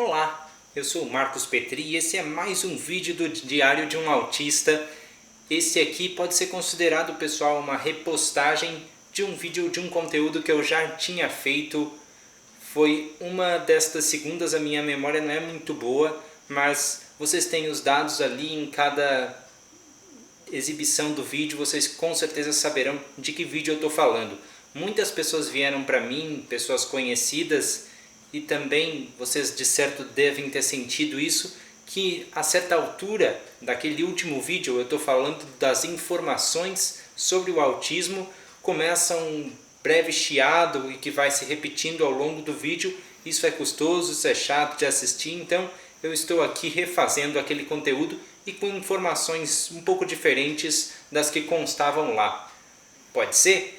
Olá, eu sou o Marcos Petri e esse é mais um vídeo do Diário de um Autista. Esse aqui pode ser considerado, pessoal, uma repostagem de um vídeo, de um conteúdo que eu já tinha feito. Foi uma destas segundas, a minha memória não é muito boa, mas vocês têm os dados ali em cada exibição do vídeo, vocês com certeza saberão de que vídeo eu estou falando. Muitas pessoas vieram para mim, pessoas conhecidas, e também vocês de certo devem ter sentido isso, que a certa altura daquele último vídeo eu estou falando das informações sobre o autismo, começa um breve chiado e que vai se repetindo ao longo do vídeo. Isso é custoso, isso é chato de assistir, então eu estou aqui refazendo aquele conteúdo e com informações um pouco diferentes das que constavam lá. Pode ser?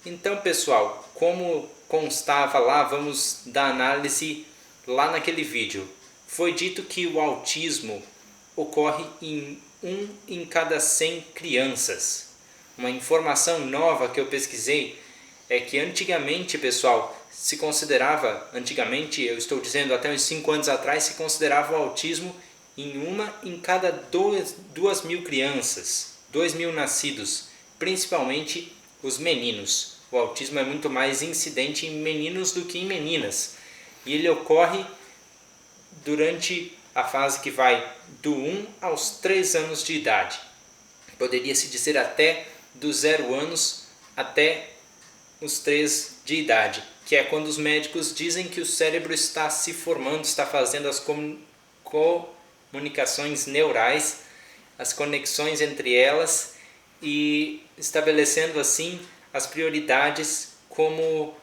Então, pessoal, como constava lá, vamos dar análise lá naquele vídeo. Foi dito que o autismo ocorre em 1 em cada 100 crianças. Uma informação nova que eu pesquisei é que antigamente, pessoal, se considerava, antigamente, eu estou dizendo até uns 5 anos atrás, se considerava o autismo em 1 em cada 2.000 crianças, 2.000 nascidos, principalmente os meninos. O autismo é muito mais incidente em meninos do que em meninas. E ele ocorre durante a fase que vai do 1 aos 3 anos de idade. Poderia-se dizer até dos 0 anos até os 3 de idade, que é quando os médicos dizem que o cérebro está se formando, está fazendo as comunicações neurais, as conexões entre elas e estabelecendo assim as prioridades como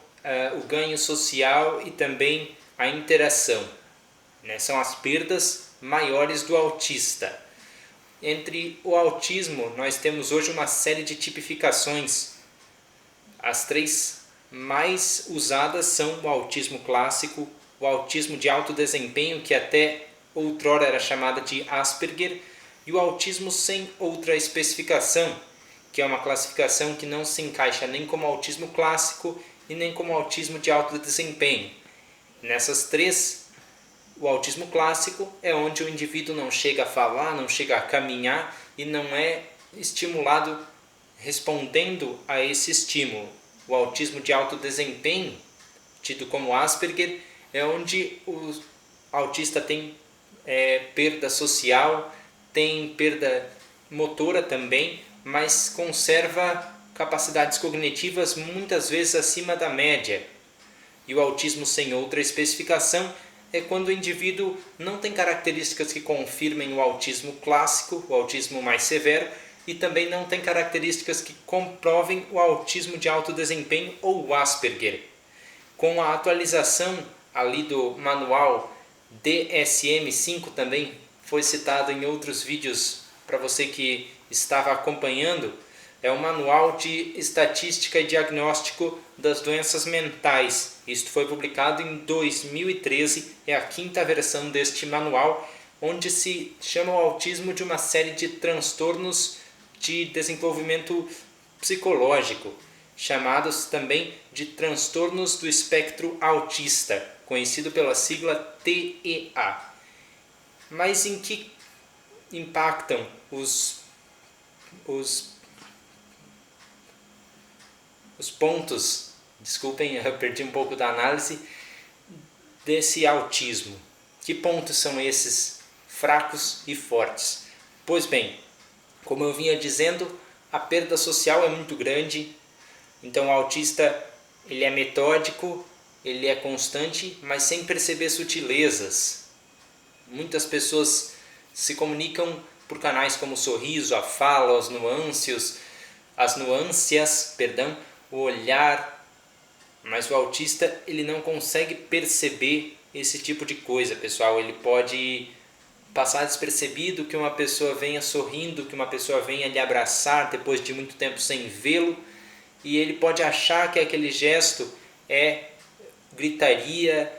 o ganho social e também a interação. São as perdas maiores do autista. Entre o autismo, nós temos hoje uma série de tipificações. As 3 mais usadas são o autismo clássico, o autismo de alto desempenho, que até outrora era chamada de Asperger, e o autismo sem outra especificação, que é uma classificação que não se encaixa nem como autismo clássico e nem como autismo de alto desempenho. Nessas 3, o autismo clássico é onde o indivíduo não chega a falar, não chega a caminhar e não é estimulado respondendo a esse estímulo. O autismo de alto desempenho, tido como Asperger, é onde o autista tem perda social, tem perda motora também, mas conserva capacidades cognitivas muitas vezes acima da média. E o autismo sem outra especificação é quando o indivíduo não tem características que confirmem o autismo clássico, o autismo mais severo, e também não tem características que comprovem o autismo de alto desempenho ou o Asperger. Com a atualização ali do manual DSM-5 também, foi citado em outros vídeos para você que estava acompanhando, é o Manual de Estatística e Diagnóstico das Doenças Mentais. Isto foi publicado em 2013, é a 5ª versão deste manual, onde se chama o autismo de uma série de transtornos de desenvolvimento psicológico, chamados também de transtornos do espectro autista, conhecido pela sigla TEA. Mas em que impactam os pontos, desculpem, eu perdi um pouco da análise, desse autismo? Que pontos são esses fracos e fortes? Pois bem, como eu vinha dizendo, a perda social é muito grande, então o autista ele é metódico, ele é constante, mas sem perceber sutilezas. Muitas pessoas se comunicam por canais como o sorriso, a fala, as nuances, o olhar, mas o autista ele não consegue perceber esse tipo de coisa, pessoal. Ele pode passar despercebido que uma pessoa venha sorrindo, que uma pessoa venha lhe abraçar depois de muito tempo sem vê-lo, e ele pode achar que aquele gesto é gritaria,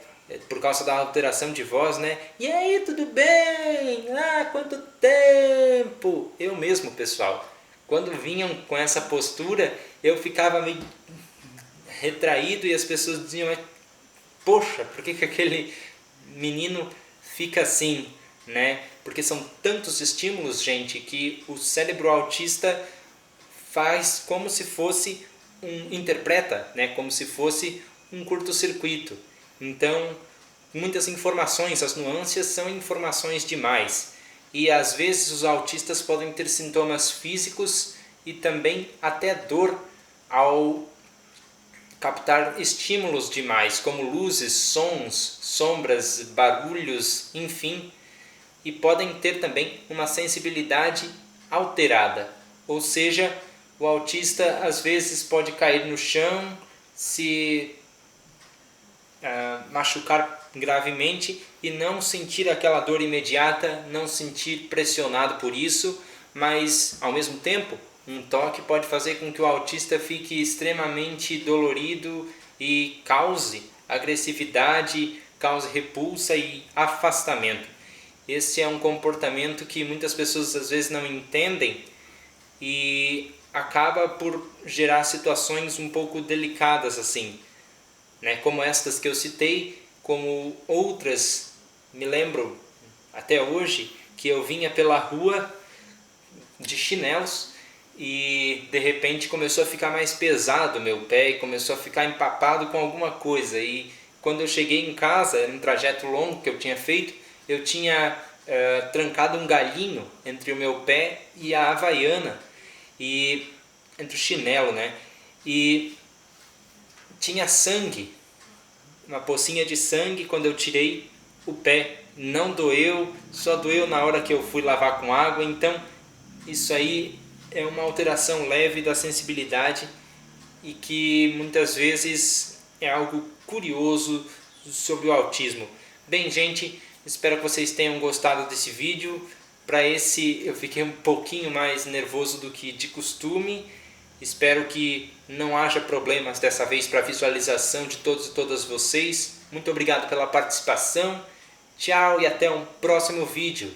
por causa da alteração de voz, né? E aí, tudo bem? Ah, quanto tempo! Eu mesmo, pessoal, quando vinham com essa postura, eu ficava meio retraído e as pessoas diziam, poxa, por que aquele menino fica assim, né? Porque são tantos estímulos, gente, que o cérebro autista faz como se fosse interpreta, né? Como se fosse um curto-circuito. Então, muitas informações, as nuances são informações demais. E às vezes os autistas podem ter sintomas físicos e também até dor ao captar estímulos demais, como luzes, sons, sombras, barulhos, enfim, e podem ter também uma sensibilidade alterada. Ou seja, o autista às vezes pode cair no chão, se machucar gravemente e não sentir aquela dor imediata, não sentir pressionado por isso, mas ao mesmo tempo um toque pode fazer com que o autista fique extremamente dolorido e cause agressividade, cause repulsa e afastamento. Esse é um comportamento que muitas pessoas às vezes não entendem e acaba por gerar situações um pouco delicadas assim, né? Como estas que eu citei, como outras, me lembro até hoje que eu vinha pela rua de chinelos e de repente começou a ficar mais pesado meu pé e começou a ficar empapado com alguma coisa, e quando eu cheguei em casa, era um trajeto longo que eu tinha feito, eu tinha trancado um galinho entre o meu pé e a havaiana, e entre o chinelo, né? E tinha sangue, uma pocinha de sangue quando eu tirei o pé. Não doeu, só doeu na hora que eu fui lavar com água. Então isso aí é uma alteração leve da sensibilidade e que muitas vezes é algo curioso sobre o autismo. Bem, gente, espero que vocês tenham gostado desse vídeo. Para esse eu fiquei um pouquinho mais nervoso do que de costume. Espero que não haja problemas dessa vez para a visualização de todos e todas vocês. Muito obrigado pela participação. Tchau e até um próximo vídeo.